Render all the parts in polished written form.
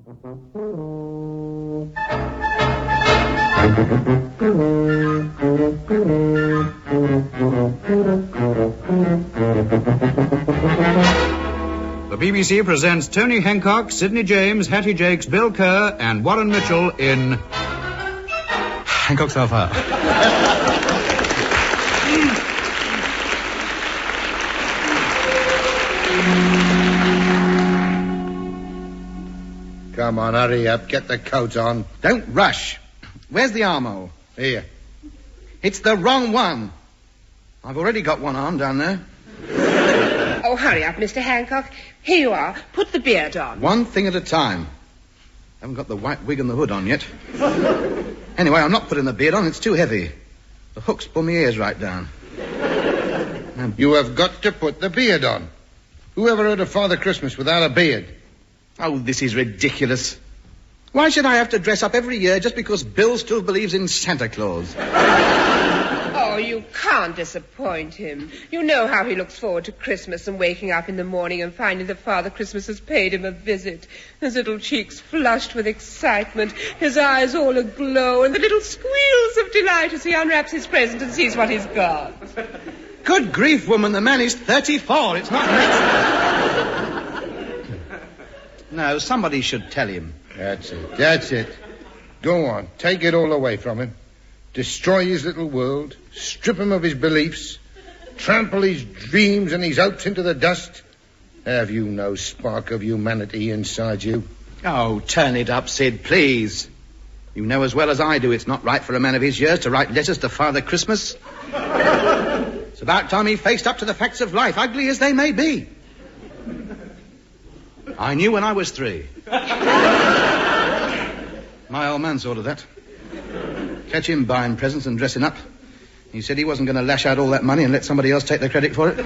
The BBC presents Tony Hancock, Sidney James, Hattie, Jacques, Bill Kerr, and Warren Mitchell in Hancock's Hellfire. Come on, hurry up. Get the coat on. Don't rush. Where's the armhole? Here. It's the wrong one. I've already got one arm down there. Oh, hurry up, Mr. Hancock. Here you are. Put the beard on. One thing at a time. Haven't got the white wig and the hood on yet. Anyway, I'm not putting the beard on. It's too heavy. The hooks pull my ears right down. You have got to put the beard on. Who ever heard of Father Christmas without a beard? Oh, this is ridiculous. Why should I have to dress up every year just because Bill still believes in Santa Claus? Oh, you can't disappoint him. You know how he looks forward to Christmas and waking up in the morning and finding that Father Christmas has paid him a visit. His little cheeks flushed with excitement, his eyes all aglow, and the little squeals of delight as he unwraps his present and sees what he's got. Good grief, woman, the man is 34. It's not next. No, somebody should tell him. That's it. Go on. Take it all away from him. Destroy his little world. Strip him of his beliefs. Trample his dreams and his hopes into the dust. Have you no spark of humanity inside you? Oh, turn it up, Sid, please. You know as well as I do it's not right for a man of his years to write letters to Father Christmas. It's about time he faced up to the facts of life, ugly as they may be. I knew when I was 3. My old man saw to that. Catch him buying presents and dressing up. He said he wasn't going to lash out all that money and let somebody else take the credit for it.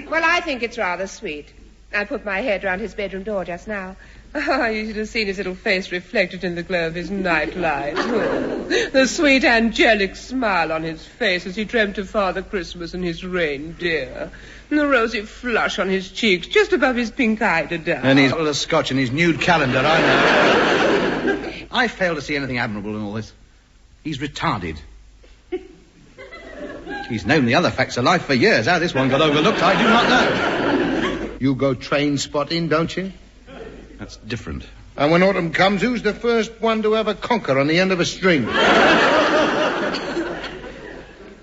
Well, I think it's rather sweet. I put my head round his bedroom door just now. Oh, you should have seen his little face reflected in the glow of his night light. Oh, the sweet angelic smile on his face as he dreamt of Father Christmas and his reindeer. And the rosy flush on his cheeks just above his pink eiderdown. And his bottle of scotch and his nude calendar, I know. I fail to see anything admirable in all this. He's retarded. He's known the other facts of life for years. How this one got overlooked, I do not know. You go train spotting, don't you? That's different. And when autumn comes, who's the first one to have a conker on the end of a string? Well,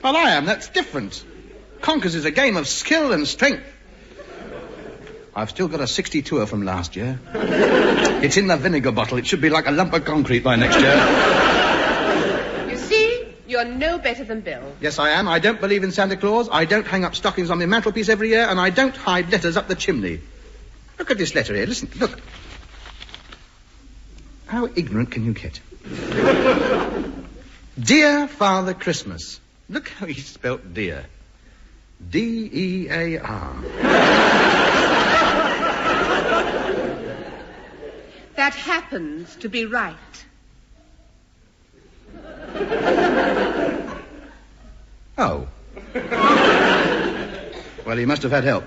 I am. That's different. Conkers is a game of skill and strength. I've still got a 62er from last year. It's in the vinegar bottle. It should be like a lump of concrete by next year. You see, you're no better than Bill. Yes, I am. I don't believe in Santa Claus. I don't hang up stockings on my mantelpiece every year, and I don't hide letters up the chimney. Look at this letter here. Listen, look. How ignorant can you get? Dear Father Christmas. Look how he spelt dear. D-E-A-R. That happens to be right. Oh. Well, he must have had help.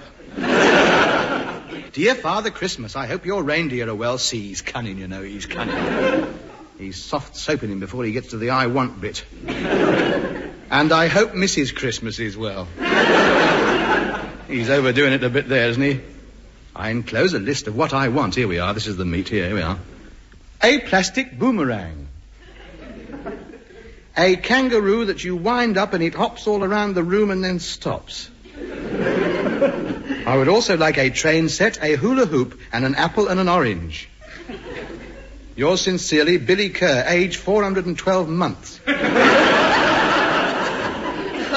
Dear Father Christmas, I hope your reindeer are well. See, he's cunning, you know, he's cunning. He's soft soaping him before he gets to the I want bit. And I hope Mrs. Christmas is well. He's overdoing it a bit there, isn't he? I enclose a list of what I want. Here we are. This is the meat. Here we are. A plastic boomerang. A kangaroo that you wind up and it hops all around the room and then stops. I would also like a train set, a hula hoop, and an apple and an orange. Yours sincerely, Billy Kerr, age 412 months.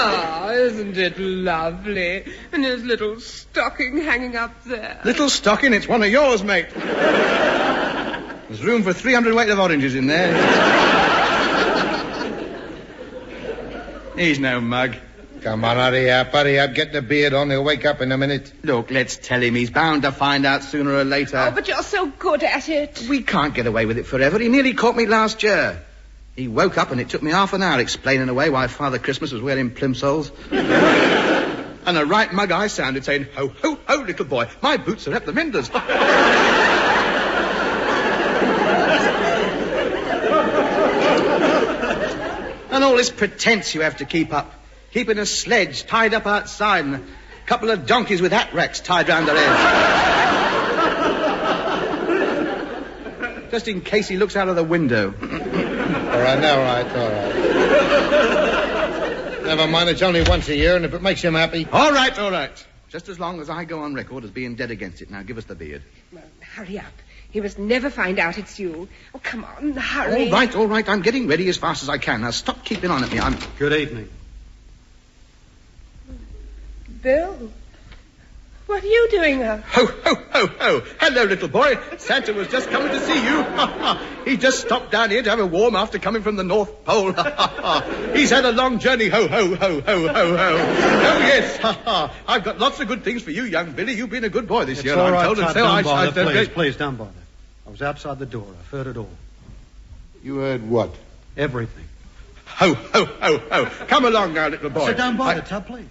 Oh, isn't it lovely? And his little stocking hanging up there. Little stocking? It's one of yours, mate. There's room for 300 weight of oranges in there. He's no mug. Come on, hurry up. Get the beard on. He'll wake up in a minute. Look, let's tell him. He's bound to find out sooner or later. Oh, but you're so good at it. We can't get away with it forever. He nearly caught me last year. He woke up and it took me half an hour explaining away why Father Christmas was wearing plimsolls. And a right mug I sounded saying, ho, ho, ho, little boy, my boots are at the menders. And all this pretense you have to keep up. Keeping a sledge tied up outside and a couple of donkeys with hat racks tied round their heads. Just in case he looks out of the window. All right. Never mind, it's only once a year, and if it makes him happy... All right. Just as long as I go on record as being dead against it. Now, give us the beard. Well, hurry up. He must never find out it's you. Oh, come on, hurry. All right. I'm getting ready as fast as I can. Now, stop keeping on at me. Good evening. Bill, what are you doing up? Ho, ho, ho, ho. Hello, little boy. Santa was just coming to see you. He just stopped down here to have a warm after coming from the North Pole. He's had a long journey. Ho, ho, ho, ho, ho, ho. Oh, yes. I've got lots of good things for you, young Billy. You've been a good boy this year, all I'm right, told. Todd, And so don't bother, I please, don't bother. I was outside the door. I've heard it all. You heard what? Everything. Ho, ho, ho, ho. Come along now, little boy. So don't bother, Tub, please.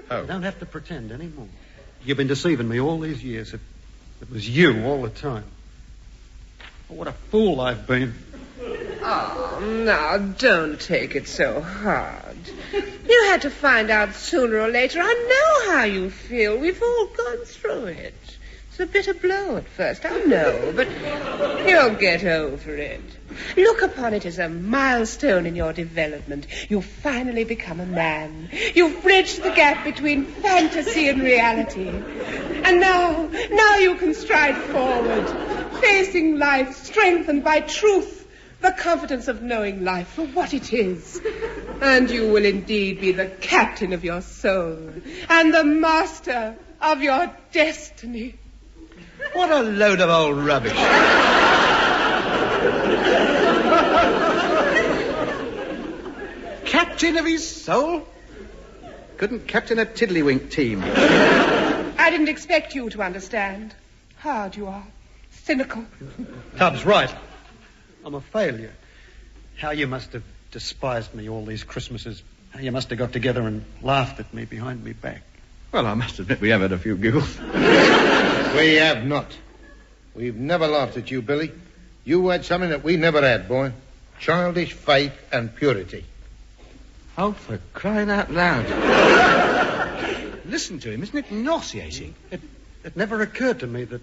Oh. You don't have to pretend anymore. You've been deceiving me all these years. It was you all the time. Oh, what a fool I've been. Oh, now, don't take it so hard. You had to find out sooner or later. I know how you feel. We've all gone through it. It's a bitter blow at first, I know, but you'll get over it. Look upon it as a milestone in your development. You've finally become a man. You've bridged the gap between fantasy and reality. And now you can stride forward, facing life strengthened by truth, the confidence of knowing life for what it is. And you will indeed be the captain of your soul and the master of your destiny. What a load of old rubbish. Captain of his soul? Couldn't captain a tiddlywink team. I didn't expect you to understand. Hard you are. Cynical. Tubbs, right. I'm a failure. How you must have despised me all these Christmases. How you must have got together and laughed at me behind me back. Well, I must admit we have had a few giggles. We have not. We've never laughed at you, Billy. You had something that we never had, boy. Childish faith and purity. Oh, for crying out loud. Listen to him. Isn't it nauseating? It never occurred to me that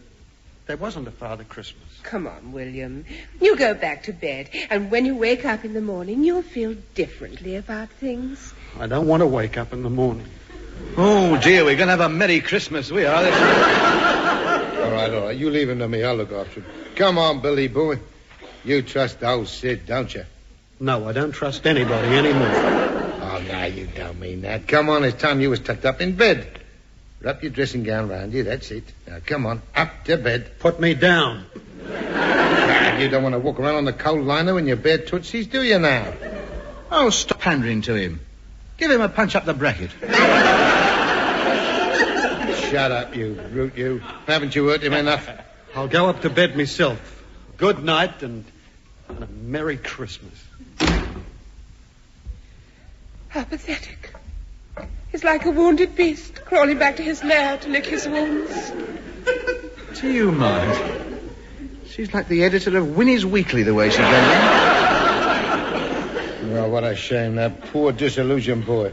there wasn't a Father Christmas. Come on, William. You go back to bed, and when you wake up in the morning, you'll feel differently about things. I don't want to wake up in the morning. Oh, dear, we're going to have a Merry Christmas, we are. All right. You leave him to me. I'll look after him. Come on, Billy boy. You trust old Sid, don't you? No, I don't trust anybody anymore. Oh, no, you don't mean that. Come on, it's time you was tucked up in bed. Wrap your dressing gown round you, that's it. Now, come on, up to bed. Put me down. You don't want to walk around on the coal liner in your bare tootsies, do you now? Oh, stop pandering to him. Give him a punch up the bracket. Shut up, you brute, you. Haven't you hurt him enough? I'll go up to bed myself. Good night and a Merry Christmas. How pathetic. He's like a wounded beast crawling back to his lair to lick his wounds. Do you mind? She's like the editor of Winnie's Weekly, the way she's going. Well, what a shame, that poor disillusioned boy.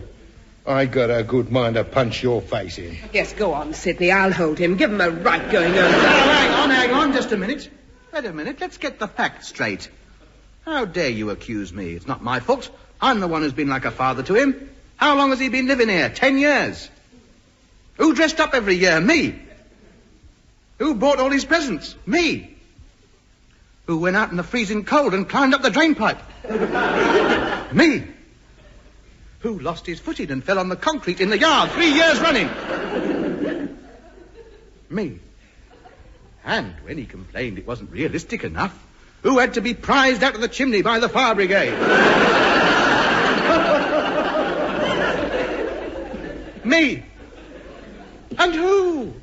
I got a good mind to punch your face in. Yes, go on, Sidney. I'll hold him. Give him a right going over. Hang on just a minute. Wait a minute. Let's get the facts straight. How dare you accuse me? It's not my fault. I'm the one who's been like a father to him. How long has he been living here? 10 years. Who dressed up every year? Me. Who bought all his presents? Me. Who went out in the freezing cold and climbed up the drain pipe? Me. Who lost his footing and fell on the concrete in the yard 3 years running? Me. And when he complained it wasn't realistic enough, who had to be prized out of the chimney by the fire brigade? Me. And who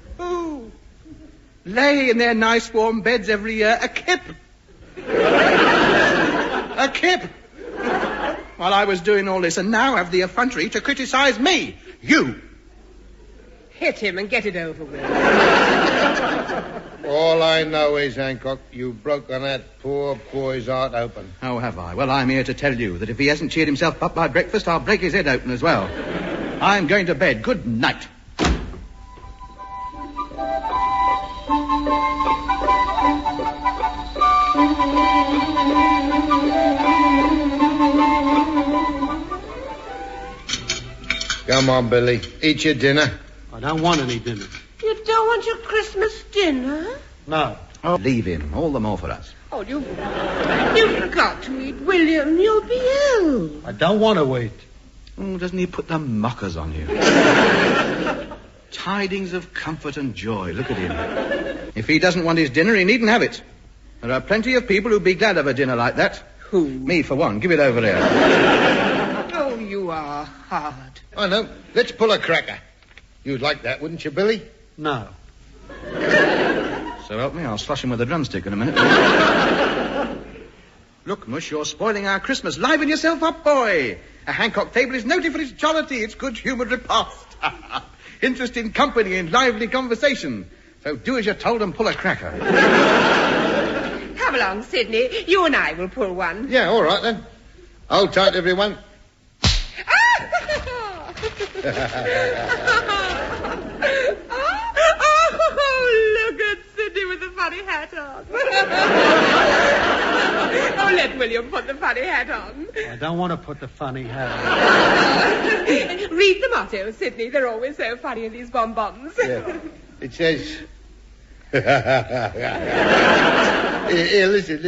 lay in their nice warm beds every year? A kip. A kip. While I was doing all this, and now have the effrontery to criticize me. You, hit him and get it over with. All I know is, Hancock, you've broken that poor boy's heart open. Oh, have I? Well, I'm here to tell you that if he hasn't cheered himself up by breakfast, I'll break his head open as well. I'm going to bed. Good night. Come on, Billy. Eat your dinner. I don't want any dinner. You don't want your Christmas dinner? No. Oh, leave him. All the more for us. Oh, you forgot to eat, William. You'll be ill. I don't want to eat. Oh, doesn't he put the mockers on you? Tidings of comfort and joy. Look at him. If he doesn't want his dinner, he needn't have it. There are plenty of people who'd be glad of a dinner like that. Who? Me, for one. Give it over there. Oh, you are hard. I know. Let's pull a cracker. You'd like that, wouldn't you, Billy? No. So help me, I'll slush him with a drumstick in a minute. Look, Mush, you're spoiling our Christmas. Liven yourself up, boy. A Hancock table is noted for its jollity, its good-humoured repast. Interest in company and lively conversation. So do as you're told and pull a cracker. Come along, Sidney. You and I will pull one. Yeah, all right, then. Hold tight, everyone. Oh, look at Sidney with the funny hat on. Oh, let William put the funny hat on. I don't want to put the funny hat on. Read the motto, Sidney. They're always so funny in these bonbons. Yeah. It says... Here, listen.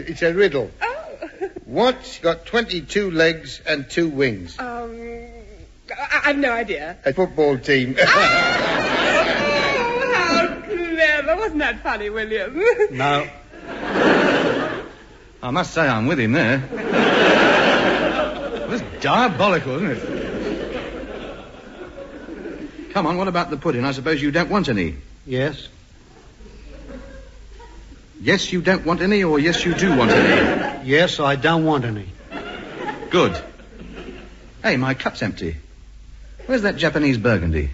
It's a riddle. Oh. What's got 22 legs and 2 wings? I've no idea. A football team. Oh, how clever. Wasn't that funny, William? No. I must say I'm with him there. It was diabolical, isn't it? Come on, what about the pudding? I suppose you don't want any. Yes. Yes, you don't want any, or yes, you do want any? Yes, I don't want any. Good. Hey, my cup's empty. Where's that Japanese burgundy?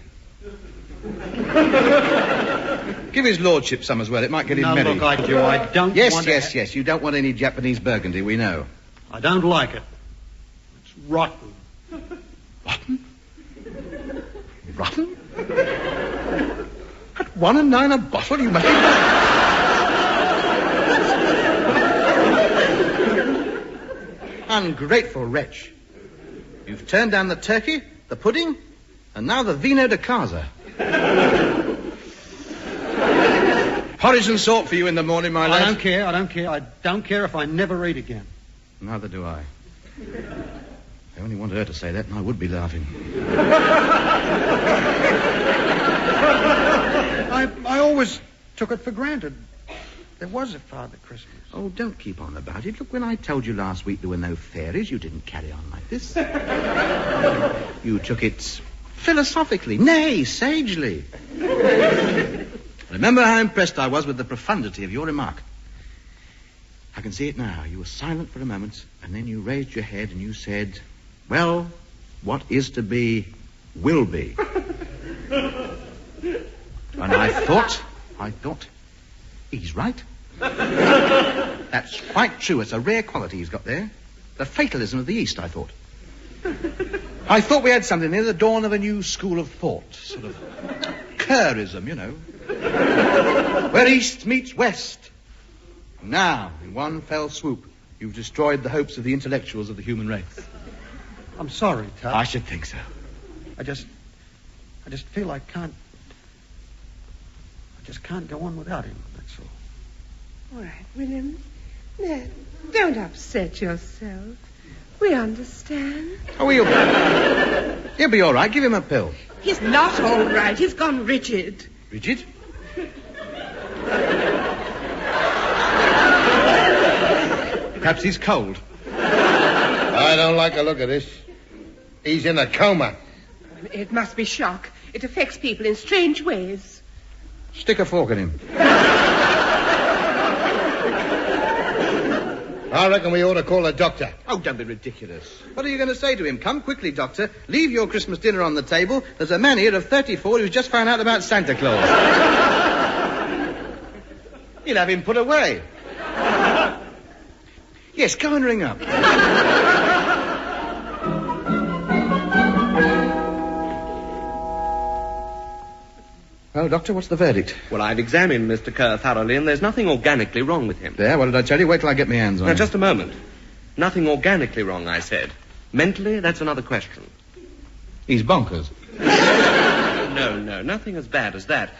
Give his lordship some as well. It might get him No, merry. look, I do. I don't want... Yes. You don't want any Japanese burgundy, we know. I don't like it. It's rotten. Rotten? Rotten? At 1 9 a bottle, you must be... Ungrateful wretch. You've turned down the turkey, the pudding, and now the vino de casa. Porridge and salt for you in the morning, my lad. I don't care. I don't care if I never eat again. Neither do I. I only wanted her to say that, and I would be laughing. I always took it for granted. There was a Father Christmas. Oh, don't keep on about it. Look, when I told you last week there were no fairies, you didn't carry on like this. You took it philosophically, nay, sagely. Remember how impressed I was with the profundity of your remark. I can see it now. You were silent for a moment, and then you raised your head and you said, well, what is to be, will be. And I thought, he's right. That's quite true. It's a rare quality he's got there. The fatalism of the East, I thought. I thought we had something near the dawn of a new school of thought. Sort of Kerrism, you know. Where East meets West. And now, in one fell swoop, you've destroyed the hopes of the intellectuals of the human race. I'm sorry, Tut. I should think so. I just feel I just can't go on without him, that's all. All right, William. Now, don't upset yourself. We understand. Oh, he'll be all right. Give him a pill. He's not all right. He's gone rigid. Rigid? Perhaps he's cold. I don't like the look of this. He's in a coma. It must be shock. It affects people in strange ways. Stick a fork in him. I reckon we ought to call a doctor. Oh, don't be ridiculous. What are you going to say to him? Come quickly, Doctor. Leave your Christmas dinner on the table. There's a man here of 34 who's just found out about Santa Claus. You'll have him put away. Yes, go and ring up. Well, Doctor, what's the verdict? Well, I've examined Mr. Kerr thoroughly, and there's nothing organically wrong with him. There, what did I tell you? Wait till I get my hands on Now, him. just a moment. Nothing organically wrong, I said. Mentally, that's another question. He's bonkers. No, nothing as bad as that.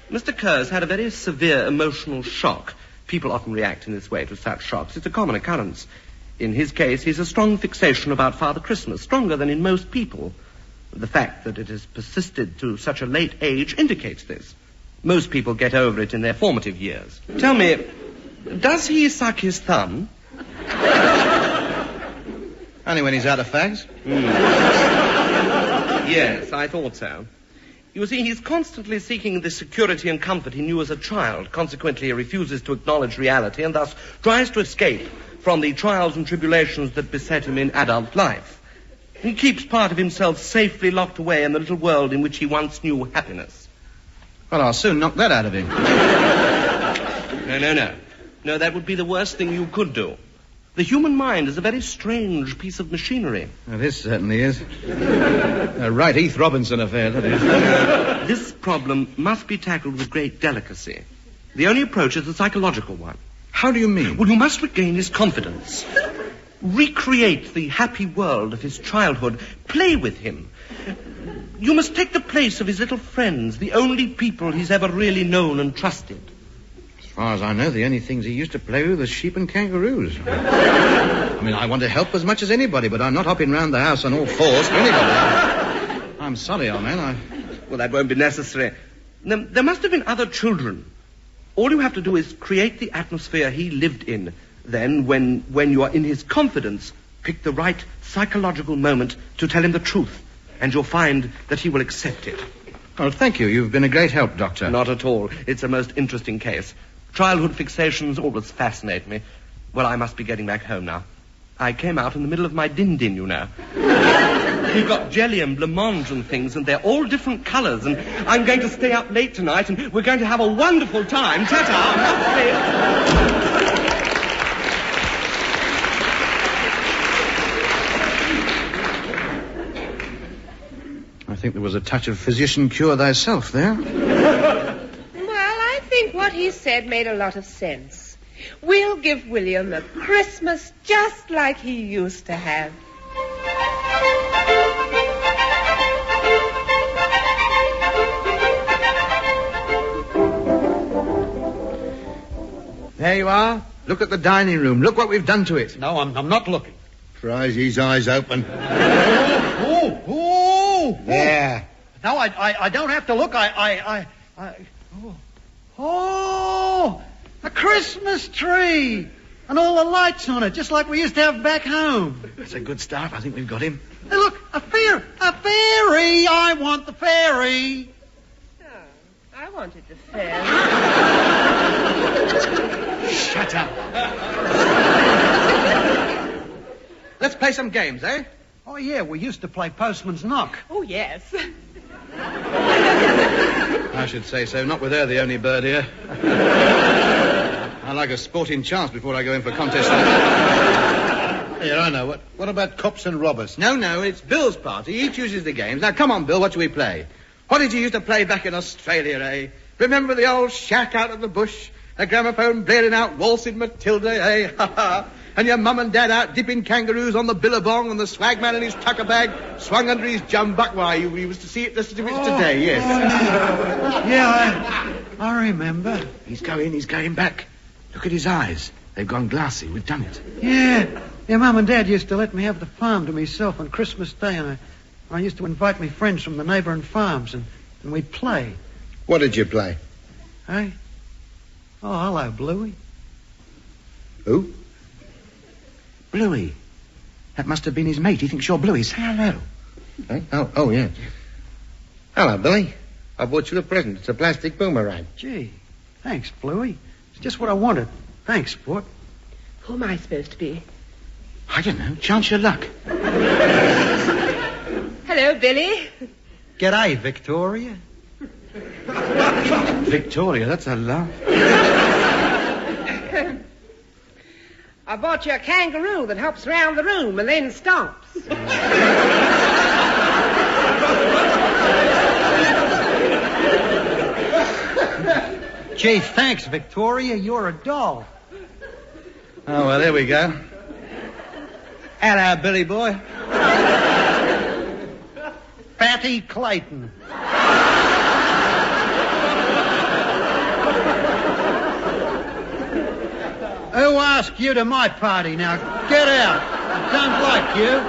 Mr. Kerr's had a very severe emotional shock. People often react in this way to such shocks. It's a common occurrence. In his case, he's a strong fixation about Father Christmas, stronger than in most people. The fact that it has persisted to such a late age indicates this. Most people get over it in their formative years. Tell me, does he suck his thumb? Only when he's out of fags. Yes, I thought so. You see, he's constantly seeking the security and comfort he knew as a child. Consequently, he refuses to acknowledge reality and thus tries to escape from the trials and tribulations that beset him in adult life. He keeps part of himself safely locked away in the little world in which he once knew happiness. Well, I'll soon knock that out of him. No. No, that would be the worst thing you could do. The human mind is a very strange piece of machinery. Well, this certainly is. A right Heath Robinson affair, that is. This problem must be tackled with great delicacy. The only approach is a psychological one. How do you mean? Well, you must regain his confidence. Recreate the happy world of his childhood. Play with him. You must take the place of his little friends, the only people he's ever really known and trusted. As far as I know, the only things he used to play with were sheep and kangaroos. I mean, I want to help as much as anybody, but I'm not hopping round the house on all fours for anybody. I'm sorry, old man. Well, that won't be necessary. There must have been other children. All you have to do is create the atmosphere he lived in. Then, when you are in his confidence, pick the right psychological moment to tell him the truth, and you'll find that he will accept it. Oh, thank you. You've been a great help, Doctor. Not at all. It's a most interesting case. Childhood fixations always fascinate me. Well, I must be getting back home now. I came out in the middle of my din-din, you know. We've got jelly and blancmange and things, and they're all different colours, and I'm going to stay up late tonight, and we're going to have a wonderful time. Ta-ta! I think there was a touch of physician cure thyself there. Well, I think what he said made a lot of sense. We'll give William a Christmas just like he used to have. There you are. Look at the dining room. Look what we've done to it. No, I'm not looking. Tries his eyes open. Oh! There. No, I don't have to look. Oh! A Christmas tree! And all the lights on it, just like we used to have back home. That's a good start. I think we've got him. Hey, look, a fairy! I want the fairy! Oh, I wanted the fairy. Shut up. Let's play some games, eh? Oh, yeah, we used to play Postman's Knock. Oh, yes. I should say so. Not with her, the only bird here. I like a sporting chance before I go in for contests. Here, I know. What about cops and robbers? No, it's Bill's party. He chooses the games. Now, come on, Bill, what shall we play? What did you used to play back in Australia, eh? Remember the old shack out of the bush? The gramophone blaring out Waltzing Matilda, eh? Ha ha. And your mum and dad out dipping kangaroos on the billabong, and the swagman in his tucker bag swung under his jumbuck. Why, you used to see it just as if it's today, yes. Yeah, I remember. He's going back. Look at his eyes. They've gone glassy. We've done it. Yeah, Mum and Dad used to let me have the farm to myself on Christmas Day, and I used to invite me friends from the neighbouring farms, and we'd play. What did you play? Hey? Oh, hello, Bluey. Who? Bluey. That must have been his mate. He thinks you're Bluey. Say hello. Huh? Oh, yeah. Hello, Billy. I bought you a present. It's a plastic boomerang. Gee, thanks, Bluey. It's just what I wanted. Thanks, Sport. Who am I supposed to be? I don't know. Chance your luck. Hello, Billy. G'day, Victoria. Victoria, that's a laugh. I bought you a kangaroo that hops around the room and then stomps. Gee, thanks, Victoria. You're a doll. Oh, well, there we go. Hello, Billy boy. Fatty Clayton. Who asked you to my party? Now, get out. I don't like you.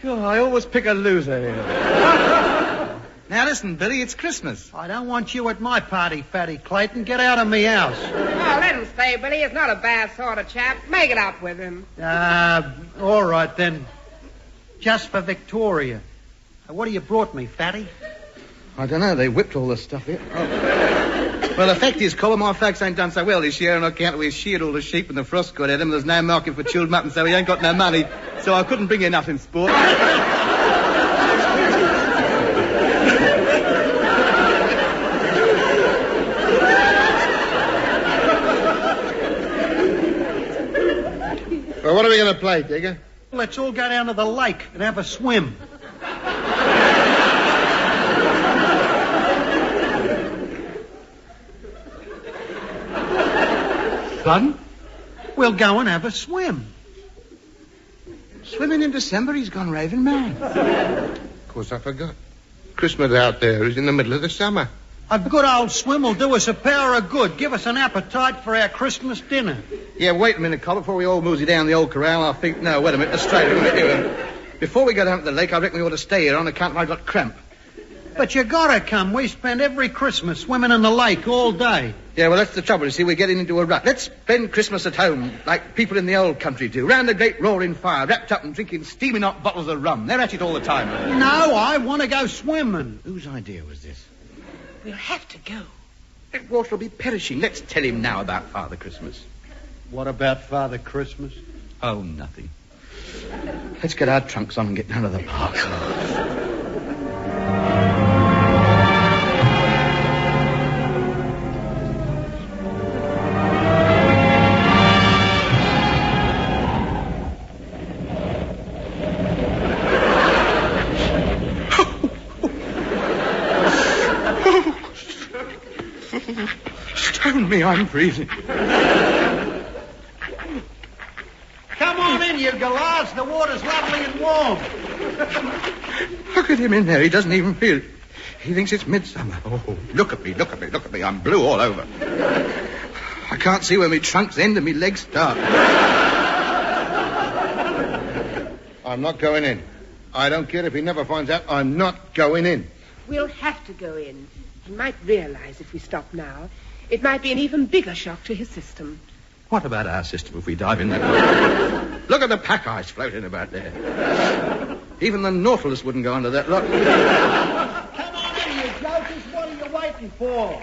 God, I always pick a loser here. Now, listen, Billy, it's Christmas. I don't want you at my party, Fatty Clayton. Get out of me house. Oh, let him stay, Billy. He's not a bad sort of chap. Make it up with him. All right, then. Just for Victoria. What have you brought me, Fatty? I don't know. They whipped all the stuff here. Oh. Well, the fact is, Colin, my folks ain't done so well this year on account we've sheared all the sheep and the frost got at them. There's no market for chilled mutton, so we ain't got no money. So I couldn't bring you nothing, sport. Well, what are we going to play, Digger? Let's all go down to the lake and have a swim. Fun? We'll go and have a swim. Swimming in December, he's gone raving mad. Of course, I forgot. Christmas out there is in the middle of the summer. A good old swim will do us a power of good. Give us an appetite for our Christmas dinner. Yeah, wait a minute, Colin, before we all mosey down the old corral. I think, no, wait a minute, Australia. Before we go down to the lake, I reckon we ought to stay here on account of I've got cramp. But you gotta come. We spend every Christmas swimming in the lake all day. Yeah, well, that's the trouble. You see, we're getting into a rut. Let's spend Christmas at home, like people in the old country do, round a great roaring fire, wrapped up and drinking steaming hot bottles of rum. They're at it all the time. No, I want to go swimming. Whose idea was this? We'll have to go. That water will be perishing. Let's tell him now about Father Christmas. What about Father Christmas? Oh, nothing. Let's get our trunks on and get down to the park. Stone me, I'm freezing. Come on in, you galahs. The water's lovely and warm. Look at him in there. He doesn't even feel it. He thinks it's midsummer. Oh, look at me, look at me, look at me. I'm blue all over. I can't see where my trunks end and my legs start. I'm not going in. I don't care if he never finds out. I'm not going in. We'll have to go in. He might realize if we stop now, it might be an even bigger shock to his system. What about our system if we dive in that water? Look at the pack ice floating about there. Even the Nautilus wouldn't go under that lot. Come on in, you jokers. What are you waiting for?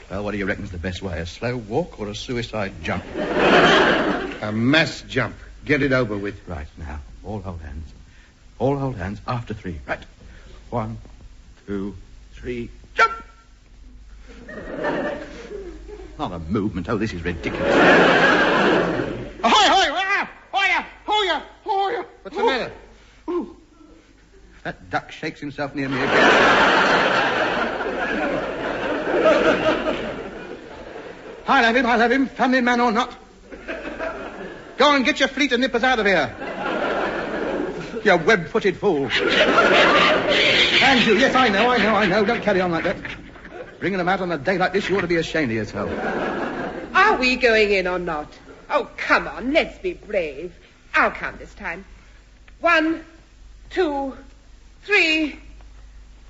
Well, what do you reckon's the best way? A slow walk or a suicide jump? A mass jump. Get it over with. Right, now, all hold hands. All hold hands after 3. Right. 1, 2, 3, jump! Not a movement. Oh, this is ridiculous. Ahoy, hoy, hoya, hoya, hoya, hoya. What's the matter? Ooh. That duck shakes himself near me again. I'll have him, family man or not. Go on, get your fleet of nippers out of here. You web-footed fool. And you, yes, I know. Don't carry on like that. Bringing them out on a day like this, you ought to be ashamed of yourself. Are we going in or not? Oh, come on, let's be brave. I'll count this time. 1, 2, 3,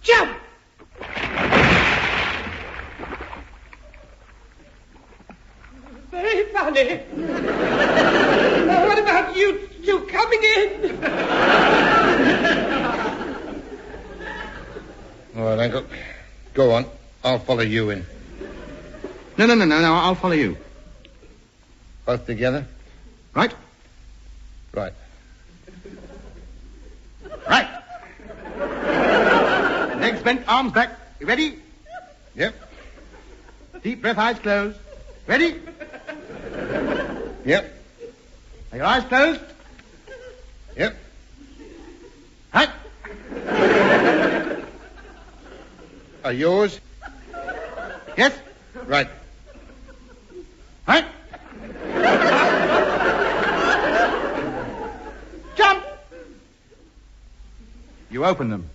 jump! Very funny. What about you two coming in? All right, Uncle. Go on. I'll follow you in. No, I'll follow you. Both together? Right? Right. Right. Legs bent, arms back. You ready? Yep. Deep breath, eyes closed. Ready? Yep. Are your eyes closed? Yep. Right. Are yours? Yes. Right. Right. Jump. You open them.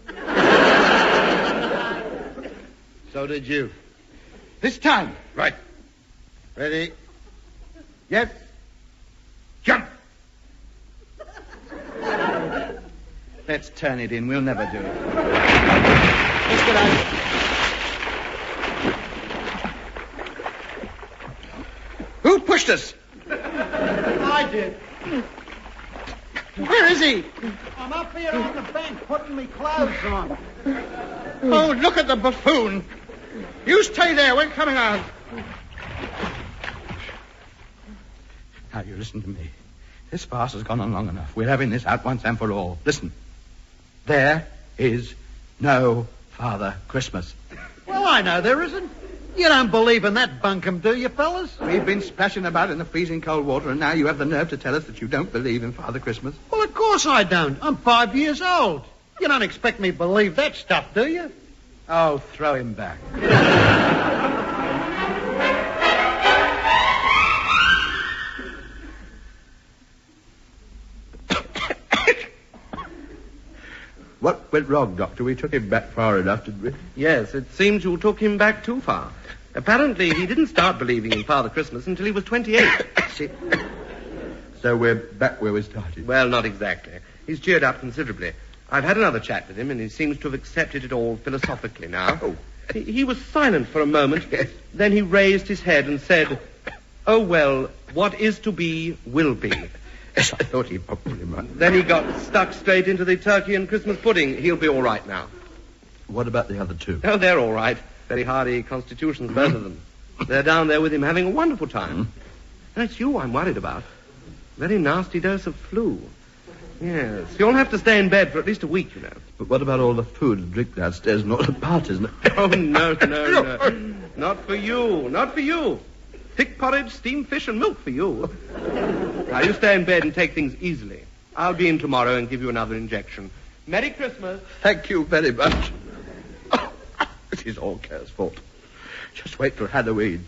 So did you. This time. Right. Ready? Yes. Jump! Let's turn it in. We'll never do it. Let's get out. Who pushed us? I did. Where is he? I'm up here on the bank putting me clothes on. Oh, look at the buffoon. You stay there. We're coming out. Now, you listen to me. This farce has gone on long enough. We're having this out once and for all. Listen. There is no Father Christmas. Well, I know there isn't. You don't believe in that bunkum, do you, fellas? We've been splashing about in the freezing cold water, and now you have the nerve to tell us that you don't believe in Father Christmas. Well, of course I don't. I'm 5 years old. You don't expect me to believe that stuff, do you? Oh, throw him back. What went wrong, Doctor? We took him back far enough, didn't we? Yes, it seems you took him back too far. Apparently, he didn't start believing in Father Christmas until he was 28. So we're back where we started. Well, not exactly. He's cheered up considerably. I've had another chat with him, and he seems to have accepted it all philosophically now. Oh. He was silent for a moment. Yes. Then he raised his head and said, "Oh, well, what is to be, will be." Yes, I thought he probably might. Then he got stuck straight into the turkey and Christmas pudding. He'll be all right now. What about the other two? Oh, they're all right. Very hardy constitutions, both of them. They're down there with him having a wonderful time. And it's you I'm worried about. Very nasty dose of flu. Yes, you'll have to stay in bed for at least a week, you know. But what about all the food and drink downstairs and all the parties? Oh, no. Not for you. Not for you. Thick porridge, steamed fish, and milk for you. Now, you stay in bed and take things easily. I'll be in tomorrow and give you another injection. Merry Christmas. Thank you very much. Oh, it is all Kerr's fault. Just wait till Halloween.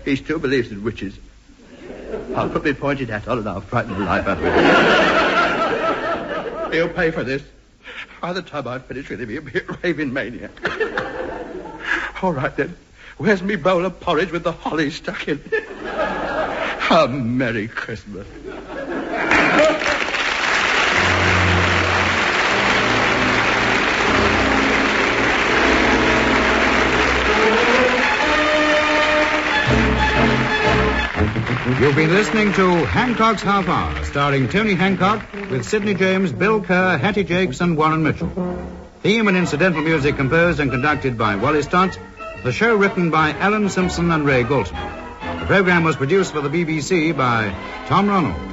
He still believes in witches. I'll put my pointed hat on and I'll frighten the life out of him. He'll pay for this. By the time I finish with him, he'll be a raving maniac. All right, then. Where's me bowl of porridge with the holly stuck in it? A Merry Christmas. You've been listening to Hancock's Half Hour, starring Tony Hancock with Sidney James, Bill Kerr, Hattie Jacques, and Warren Mitchell. Theme and incidental music composed and conducted by Wally Stott. The show written by Alan Simpson and Ray Galton. The program was produced for the BBC by Tom Ronald.